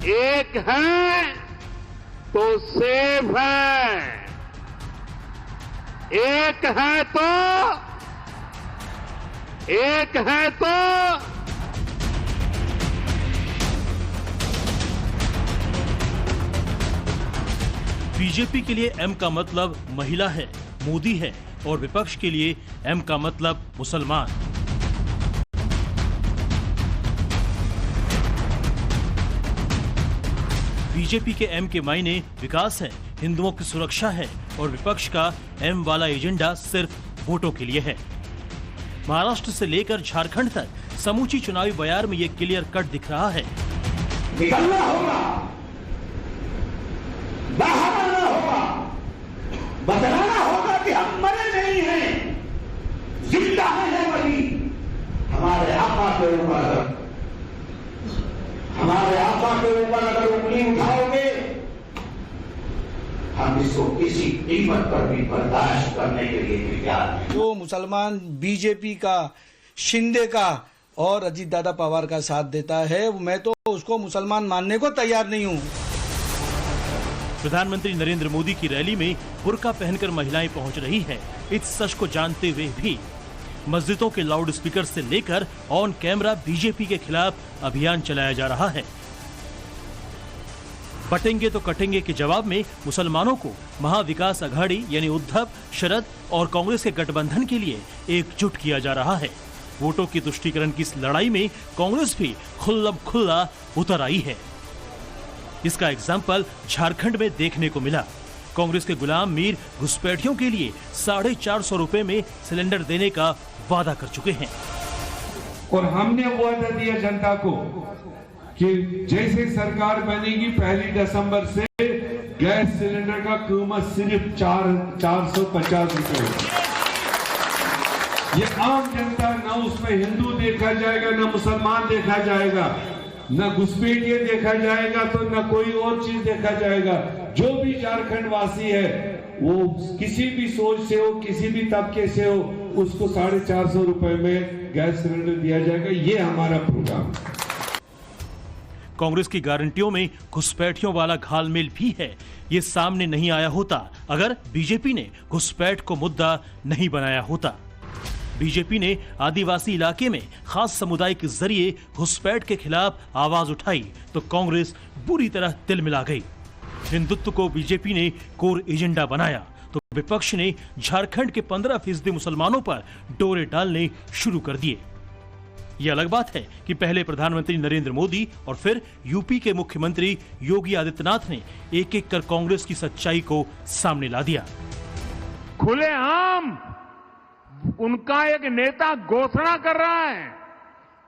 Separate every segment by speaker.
Speaker 1: एक है तो सेफ है, एक है तो
Speaker 2: बीजेपी के लिए एम का मतलब महिला है, मोदी है, और विपक्ष के लिए एम का मतलब मुसलमान। बीजेपी के एम के मायने विकास है, हिंदुओं की सुरक्षा है, और विपक्ष का एम वाला एजेंडा सिर्फ वोटों के लिए है। महाराष्ट्र से लेकर झारखंड तक समूची चुनावी बयार में ये क्लियर कट दिख रहा है।
Speaker 3: निकलना होगा, बाहर आना होगा, बतलाना होगा कि हम मरे नहीं हैं, जिंदा है वही। हमारे आपा के ऊपर अगर उंगली उठाओगे, हम इसको किसी कीमत पर भी बर्दाश्त करने के लिए तैयार हैं।
Speaker 4: जो मुसलमान बीजेपी का, शिंदे का और अजीत दादा पवार का साथ देता है, मैं तो उसको मुसलमान मानने को तैयार नहीं हूँ।
Speaker 2: प्रधानमंत्री नरेंद्र मोदी की रैली में बुर्का पहनकर महिलाएं पहुंच रही है। इस सच को जानते हुए भी मस्जिदों के लाउड स्पीकर से लेकर ऑन कैमरा बीजेपी के खिलाफ अभियान चलाया जा रहा है। बटेंगे तो कटेंगे के जवाब में मुसलमानों को महाविकास अघाड़ी यानी उद्धव, शरद और कांग्रेस के गठबंधन के लिए एकजुट किया जा रहा है। वोटों की तुष्टीकरण की इस लड़ाई में कांग्रेस भी खुल्लम खुल्ला उतर आई है। इसका एग्जाम्पल झारखंड में देखने को मिला। कांग्रेस के गुलाम मीर घुसपैठियों के लिए 450 रुपए में सिलेंडर देने का वादा कर चुके हैं।
Speaker 5: और हमने वादा दिया जनता को कि जैसे सरकार बनेगी 1 दिसंबर से गैस सिलेंडर का कीमत सिर्फ 450 रुपए। ये आम जनता, ना उसमें हिंदू देखा जाएगा, ना मुसलमान देखा जाएगा, न घुसपैठिया देखा जाएगा, तो न कोई और चीज देखा जाएगा। जो भी झारखंड वासी है, वो किसी भी सोच से हो, किसी भी तबके से हो, उसको 450 रुपए में गैस सिलेंडर दिया जाएगा। ये हमारा प्रोग्राम।
Speaker 2: कांग्रेस की गारंटियों में घुसपैठियों वाला घालमेल भी है। ये सामने नहीं आया होता अगर बीजेपी ने घुसपैठ को मुद्दा नहीं बनाया होता। बीजेपी ने आदिवासी इलाके में खास समुदाय के जरिए घुसपैठ के खिलाफ आवाज उठाई तो कांग्रेस बुरी तरह तिलमिला गई। हिंदुत्व को बीजेपी ने कोर एजेंडा बनाया तो विपक्ष ने झारखंड के 15% मुसलमानों पर डोरे डालने शुरू कर दिए। ये अलग बात है कि पहले प्रधानमंत्री नरेंद्र मोदी और फिर यूपी के मुख्यमंत्री योगी आदित्यनाथ ने एक एक कर कांग्रेस की सच्चाई को सामने ला दिया।
Speaker 1: खुलेआम उनका एक नेता घोषणा कर रहा है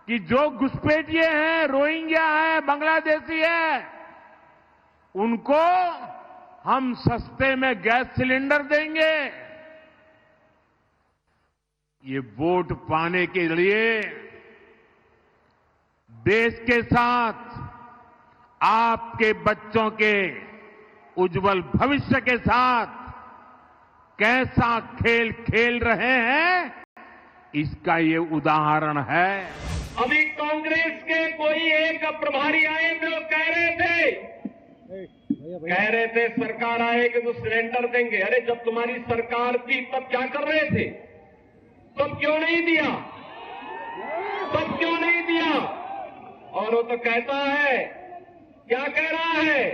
Speaker 1: कि जो घुसपैठिए हैं, रोहिंग्या है, बांग्लादेशी है, उनको हम सस्ते में गैस सिलेंडर देंगे। ये वोट पाने के लिए देश के साथ, आपके बच्चों के उज्जवल भविष्य के साथ कैसा खेल खेल रहे हैं, इसका ये उदाहरण है।
Speaker 6: अभी कांग्रेस के कोई एक प्रभारी आए थे, वो कह रहे थे सरकार आएगी तो सिलेंडर देंगे। अरे जब तुम्हारी सरकार थी तब क्या कर रहे थे? तब क्यों नहीं दिया? और वो तो कहता है, क्या कह रहा है,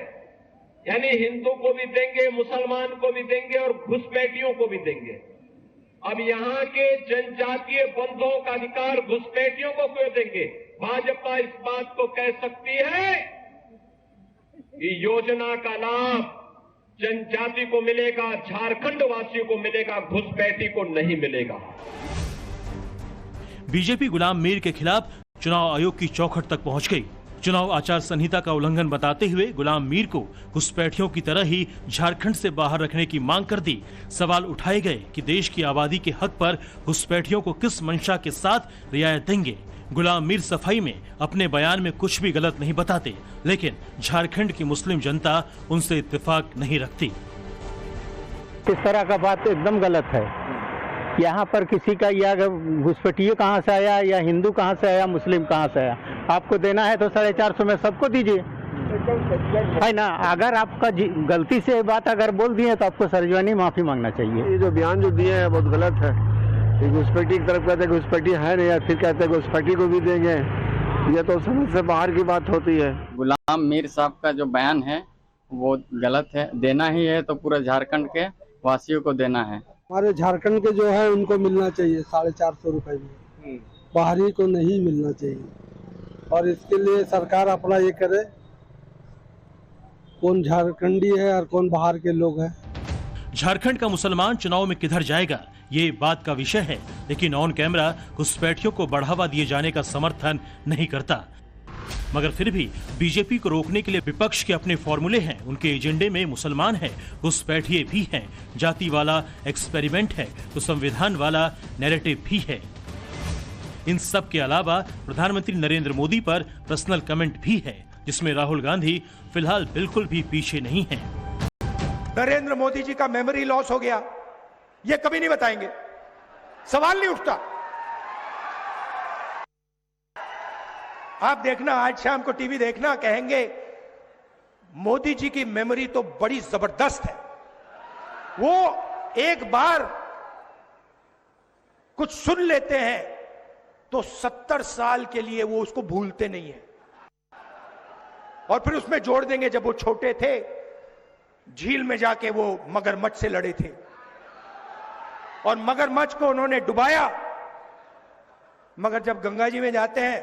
Speaker 6: यानी हिंदू को भी देंगे, मुसलमान को भी देंगे और घुसपैठियों को भी देंगे। अब यहाँ के जनजातीय बंधुओं का अधिकार घुसपैठियों को क्यों देंगे? भाजपा इस बात को कह सकती है कि योजना का लाभ जनजाति को मिलेगा, झारखंड वासियों को मिलेगा, घुसपैठी को नहीं मिलेगा।
Speaker 2: बीजेपी गुलाम मीर के खिलाफ चुनाव आयोग की चौखट तक पहुंच गई। चुनाव आचार संहिता का उल्लंघन बताते हुए गुलाम मीर को घुसपैठियों की तरह ही झारखंड से बाहर रखने की मांग कर दी। सवाल उठाए गए कि देश की आबादी के हक पर घुसपैठियों को किस मंशा के साथ रियायत देंगे। गुलाम मीर सफाई में अपने बयान में कुछ भी गलत नहीं बताते, लेकिन झारखंड की मुस्लिम जनता उनसे इत्तेफाक नहीं रखती।
Speaker 7: इस तरह का बात एकदम गलत है। यहाँ पर किसी का या घुसपैठिया कहाँ से आया, या हिंदू कहाँ से आया, मुस्लिम कहाँ से आया, आपको देना है तो 450 में सबको दीजिए। है ना। अगर आपका गलती से बात अगर बोल दिए तो आपको सर्वजनीन माफी मांगना चाहिए।
Speaker 8: ये जो बयान जो दिए हैं बहुत गलत है। घुसपैठी की तरफ कहते हैं घुसपैठी है नहीं, या फिर कहते हैं घुसपैठी को भी देंगे, ये तो समझ से बाहर की बात होती है।
Speaker 9: गुलाम मीर साहब का जो बयान है वो गलत है। देना ही है तो पूरा झारखंड के वासियों को देना है।
Speaker 10: हमारे झारखंड के जो है उनको मिलना चाहिए 450 रुपए में, बाहरी को नहीं मिलना चाहिए। और इसके लिए सरकार अपना ये करे, कौन झारखंडी है और कौन बाहर के लोग हैं।
Speaker 2: झारखंड का मुसलमान चुनाव में किधर जाएगा ये बात का विषय है, लेकिन ऑन कैमरा घुसपैठियों को बढ़ावा दिए जाने का समर्थन नहीं करता। मगर फिर भी बीजेपी को रोकने के लिए विपक्ष के अपने फॉर्मूले हैं। उनके एजेंडे में मुसलमान है, घुसपैठिए भी हैं, जाति वाला एक्सपेरिमेंट है तो संविधान वाला नैरेटिव भी है। इन सब के अलावा प्रधानमंत्री नरेंद्र मोदी पर पर्सनल कमेंट भी है, जिसमें राहुल गांधी फिलहाल बिल्कुल भी पीछे नहीं है।
Speaker 11: नरेंद्र मोदी जी का मेमोरी लॉस हो गया, ये कभी नहीं बताएंगे, सवाल नहीं उठता। आप देखना, आज शाम को टीवी देखना, कहेंगे मोदी जी की मेमोरी तो बड़ी जबरदस्त है। वो एक बार कुछ सुन लेते हैं तो 70 साल के लिए वो उसको भूलते नहीं है। और फिर उसमें जोड़ देंगे जब वो छोटे थे, झील में जाके वो मगरमच्छ से लड़े थे और मगरमच्छ को उन्होंने डुबाया। मगर जब गंगा जी में जाते हैं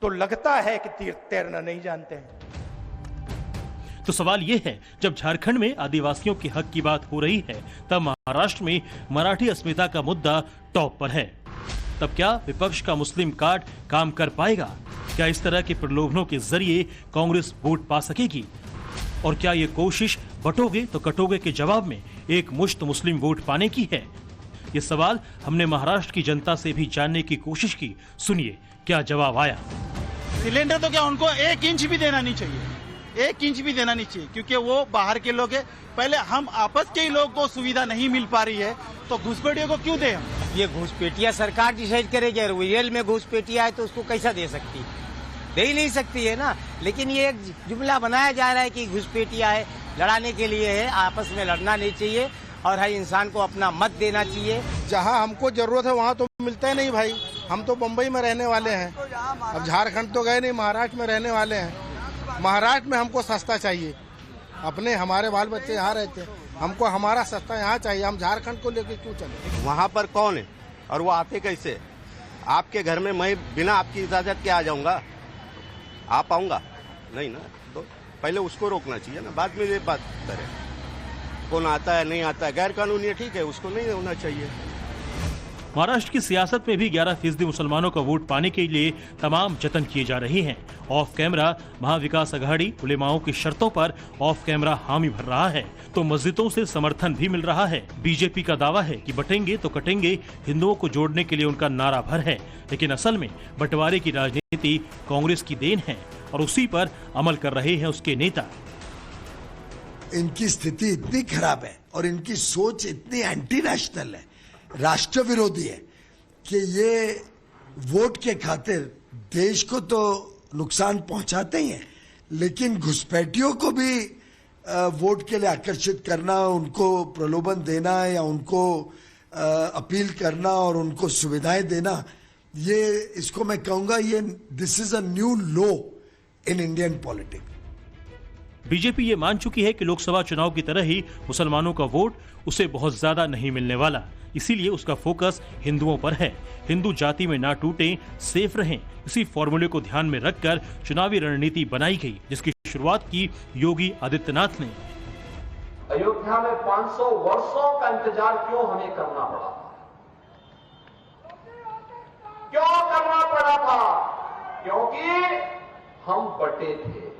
Speaker 11: तो लगता है कि तैरना नहीं जानते हैं।
Speaker 2: तो सवाल यह है, जब झारखंड में आदिवासियों के हक की बात हो रही है, तब महाराष्ट्र में मराठी अस्मिता का मुद्दा टॉप पर है। तब क्या विपक्ष का मुस्लिम कार्ड काम कर पाएगा? क्या इस तरह के प्रलोभनों के जरिए कांग्रेस वोट पा सकेगी? और क्या ये कोशिश बटोगे तो कटोगे के जवाब में एक मुश्त मुस्लिम वोट पाने की है? ये सवाल हमने महाराष्ट्र की जनता से भी जानने की कोशिश की। सुनिए क्या जवाब आया।
Speaker 12: सिलेंडर तो क्या उनको 1 इंच भी देना नहीं चाहिए, 1 इंच भी देना नहीं चाहिए, क्योंकि वो बाहर के लोग हैं। पहले हम आपस के ही लोग को सुविधा नहीं मिल पा रही है तो घुसपैठियों को क्यों दें हम?
Speaker 13: ये घुसपैठिया सरकार डिसाइड करेगी। रियल में घुसपैठिया है तो उसको कैसा दे सकती है? दे ही नहीं सकती है ना। लेकिन ये एक जुमला बनाया जा रहा है कि घुसपैठिया है, लड़ाने के लिए है। आपस में लड़ना नहीं चाहिए और हर इंसान को अपना मत देना चाहिए।
Speaker 12: जहाँ हमको जरूरत है वहाँ तो मिलता ही नहीं भाई। हम तो बम्बई में रहने वाले हैं, अब झारखंड तो गए नहीं, महाराष्ट्र में रहने वाले हैं। महाराष्ट्र में हमको सस्ता चाहिए, अपने हमारे बाल बच्चे यहाँ रहते हैं, हमको हमारा सस्ता यहाँ चाहिए। हम झारखंड को लेकर क्यों चले?
Speaker 8: वहाँ पर कौन है और वो आते कैसे? आपके घर में मैं बिना आपकी इजाजत के आ जाऊंगा? आ पाऊंगा नहीं ना। तो पहले उसको रोकना चाहिए ना, बाद में ये बात करें। कौन आता है नहीं आता है, गैर कानूनी है, ठीक है, उसको नहीं होना चाहिए।
Speaker 2: महाराष्ट्र की सियासत में भी 11% मुसलमानों का वोट पाने के लिए तमाम जतन किए जा रहे हैं। ऑफ कैमरा महाविकास अघाड़ी उलेमाओं की शर्तों पर ऑफ कैमरा हामी भर रहा है तो मस्जिदों से समर्थन भी मिल रहा है। बीजेपी का दावा है कि बटेंगे तो कटेंगे, हिंदुओं को जोड़ने के लिए उनका नारा भर है। लेकिन असल में बंटवारे की राजनीति कांग्रेस की देन है और उसी पर अमल कर रहे हैं उसके नेता।
Speaker 14: इनकी स्थिति इतनी खराब है और इनकी सोच इतनी एंटी नेशनल है, राष्ट्र विरोधी है कि ये वोट के खातिर देश को तो नुकसान पहुंचाते ही हैं, लेकिन घुसपैठियों को भी वोट के लिए आकर्षित करना, उनको प्रलोभन देना या उनको अपील करना और उनको सुविधाएं देना, ये इसको मैं कहूंगा ये this is a new law in Indian politics.
Speaker 2: BJP ये मान चुकी है कि लोकसभा चुनाव की तरह ही मुसलमानों का वोट उसे बहुत ज्यादा नहीं मिलने वाला, इसीलिए उसका फोकस हिंदुओं पर है। हिंदू जाति में ना टूटें, सेफ रहें, इसी फॉर्मूले को ध्यान में रखकर चुनावी रणनीति बनाई गई, जिसकी शुरुआत की योगी आदित्यनाथ ने।
Speaker 6: अयोध्या में 500 वर्षों का इंतजार क्यों हमें करना पड़ा था? क्यों करना पड़ा था? क्योंकि हम बटे थे।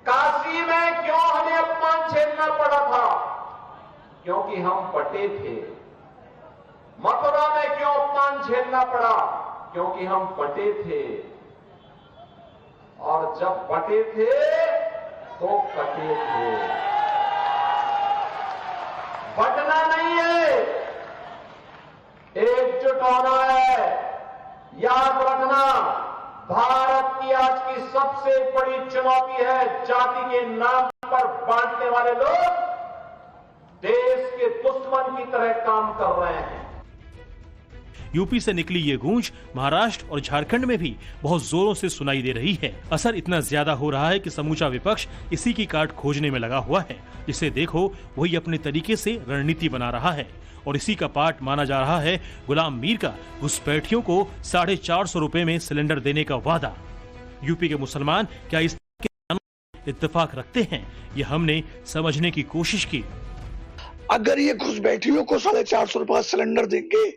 Speaker 6: काशी में क्यों हमें अपमान झेलना पड़ा था? क्योंकि हम बटे थे। मथुरा में क्यों अपमान झेलना पड़ा? क्योंकि हम बटे थे। और जब बटे थे तो कटे थे। बटना नहीं है, एकजुट होना है। याद रखना, भारत की आज की सबसे बड़ी चुनौती है जाति के नाम पर बांटने वाले लोग देश के दुश्मन की तरह काम कर रहे हैं।
Speaker 2: यूपी से निकली ये गूंज महाराष्ट्र और झारखंड में भी बहुत जोरों से सुनाई दे रही है। असर इतना ज्यादा हो रहा है कि समूचा विपक्ष इसी की काट खोजने में लगा हुआ है। जिसे देखो वही अपने तरीके से रणनीति बना रहा है और इसी का पार्ट माना जा रहा है गुलाम मीर का घुसपैठियों को 450 रुपए में सिलेंडर देने का वादा। यूपी के मुसलमान क्या इस इत्तेफाक रखते हैं, ये हमने समझने की कोशिश की।
Speaker 14: अगर ये घुसपैठियों को 450 रुपए का सिलेंडर देंगे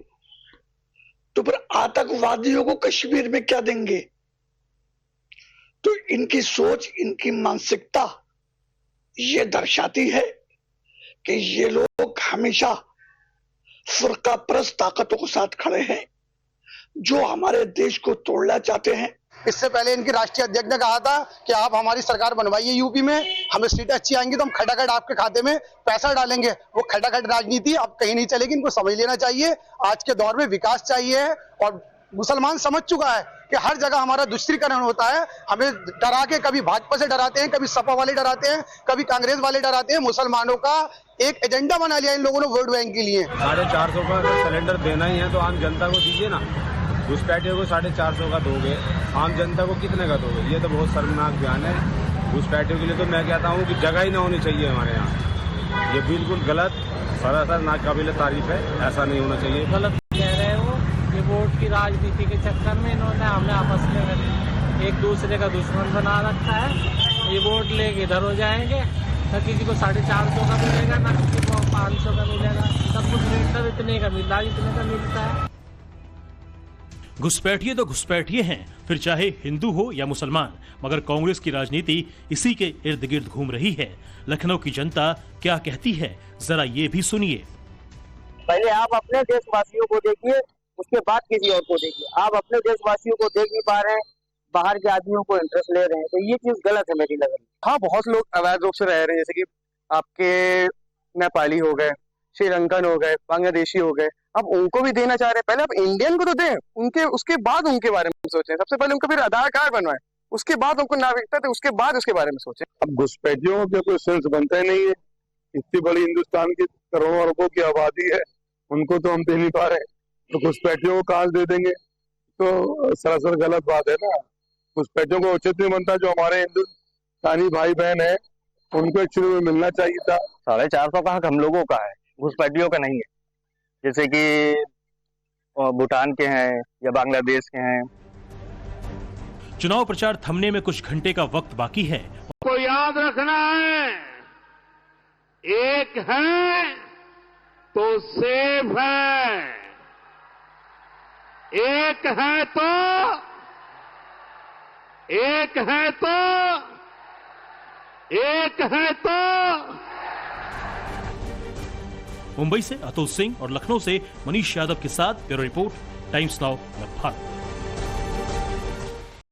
Speaker 14: तो फिर आतंकवादियों को कश्मीर में क्या देंगे? तो इनकी सोच, इनकी मानसिकता ये दर्शाती है कि ये लोग हमेशा फुरका परस्त ताकतों के साथ खड़े हैं जो हमारे देश को तोड़ना चाहते हैं।
Speaker 15: इससे पहले इनके राष्ट्रीय अध्यक्ष ने कहा था कि आप हमारी सरकार बनवाइए यूपी में, हमें सीटें अच्छी आएंगी तो हम खटाखट आपके खाते में पैसा डालेंगे। वो खटाखट राजनीति अब कहीं नहीं चलेगी, इनको समझ लेना चाहिए। आज के दौर में विकास चाहिए और मुसलमान समझ चुका है कि हर जगह हमारा दुष्टीकरण होता है। हमें डरा के कभी भाजपा से डराते हैं, कभी सपा वाले डराते हैं, कभी कांग्रेस वाले डराते हैं। मुसलमानों का एक एजेंडा बना लिया इन लोगों ने वोट बैंक के लिए।
Speaker 16: 450 का सिलेंडर देना ही है तो आम जनता को दीजिए ना। घुसपैठियों को 450 का दोगे, आम जनता को कितने का दोगे? ये तो बहुत शर्मनाक बयान है। घुसपैठियों के लिए तो मैं कहता हूँ कि जगह ही ना होनी चाहिए हमारे यहाँ। ये बिल्कुल गलत, सरासर नाकाबिले तारीफ है, ऐसा नहीं होना चाहिए।
Speaker 17: गलत कह रहे हो, ये वोट की राजनीति के चक्कर में इन्होंने हमें आपस में एक दूसरे का दुश्मन बना रखा है। ये वोट लेके इधर हो जाएंगे, न किसी को 450 का मिलेगा, न किसी को 500 का मिलेगा। सब कुछ रेट इतने का मिल रहा है, इतने का मिलता है।
Speaker 2: घुसपैठिए तो घुसपैठिए हैं, फिर चाहे हिंदू हो या मुसलमान, मगर कांग्रेस की राजनीति इसी के इर्द गिर्द घूम रही है। लखनऊ की जनता क्या कहती है, जरा ये भी सुनिए।
Speaker 18: पहले आप अपने देशवासियों को देखिए, उसके बाद किसी और को देखिए। आप अपने देशवासियों को देख नहीं पा रहे हैं, बाहर के आदमियों को इंटरेस्ट ले रहे हैं, तो ये चीज गलत है मेरी नजर में।
Speaker 19: हाँ, बहुत लोग अवैध रूप से रह रहे हैं, जैसे कि आपके नेपाली हो गए, श्रीलंकन हो गए, बांग्लादेशी हो गए। अब उनको भी देना चाह रहे हैं। पहले आप इंडियन को तो दें, उनके उसके बाद उनके बारे में सोचें। सबसे पहले उनको फिर आधार कार्ड बनवाएं, उसके बाद उनको नागरिकता दें, उसके बाद उसके बारे में सोचें।
Speaker 20: अब घुसपैठियों के कोई सेंस बनता ही नहीं है। इतनी बड़ी हिंदुस्तान की करोड़ों अरबों की आबादी है, उनको तो हम दे नहीं पा रहे, तो घुसपैठियों को कहाँ दे देंगे? तो सरासर गलत बात है ना। घुसपैठियों को उचित नहीं बनता। जो हमारे हिंदुस्तानी भाई बहन है उनको एक्चुअली में मिलना चाहिए था।
Speaker 19: 450 का हक हम लोगों का है, घुसपैठियों का नहीं है। जैसे कि भूटान के हैं या बांग्लादेश के हैं।
Speaker 2: चुनाव प्रचार थमने में कुछ घंटे का वक्त बाकी है।
Speaker 1: को याद रखना है, एक है तो सेफ है, एक है तो
Speaker 2: मुंबई से अतुल सिंह और लखनऊ से मनीष यादव के साथ bureau report, times now Bharat.